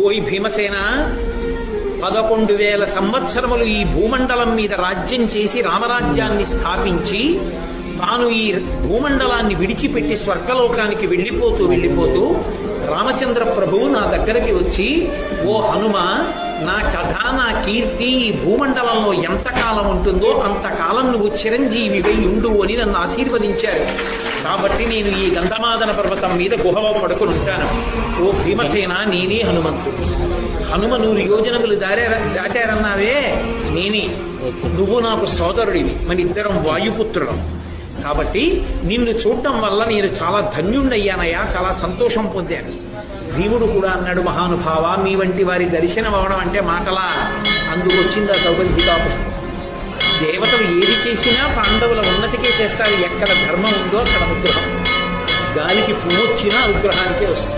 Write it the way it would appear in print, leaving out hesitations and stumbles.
ఓయ్ భీమసేన, 11,000 సంవత్సరములు ఈ భూమండలం మీద రాజ్యం చేసి రామరాజ్యాన్ని స్థాపించి తాను ఈ భూమండలాన్ని విడిచిపెట్టి స్వర్గలోకానికి వెళ్ళిపోతూ రామచంద్ర ప్రభువు నా దగ్గరికి వచ్చి, ఓ హనుమ, నా కథ నా కీర్తి ఈ భూమండలంలో ఎంతకాలం ఉంటుందో అంతకాలం నువ్వు చిరంజీవివై ఉండు అని నన్ను ఆశీర్వదించారు. కాబట్టి నేను ఈ గంధమాదన పర్వతం మీద గుహలో పడుకుని ఉంటాను. ఓ భీమసేన, నేనే హనుమంతుడు. హనుమ 100 యోజనములు దాటారన్నావే, నేనే. నువ్వు నాకు సోదరుడివి, మన ఇద్దరం వాయుపుత్రులం. కాబట్టి నిన్ను చూడటం వల్ల నేను చాలా ధన్యుణ్ణయ్యానయ్యా, చాలా సంతోషం పొందాను. భీముడు కూడా అన్నాడు, మహానుభావ, మీ వంటి వారి దర్శనం అవడం అంటే మాటలా? అందుకొచ్చింది ఆ సౌగంధికాపు. దేవతలు ఏది చేసినా పాండవుల ఉన్నతికే చేస్తారు. ఎక్కడ ధర్మం ఉందో అక్కడ అనుగ్రహం. గాలికి పువ్వు వచ్చినా అనుగ్రహానికే వస్తుంది.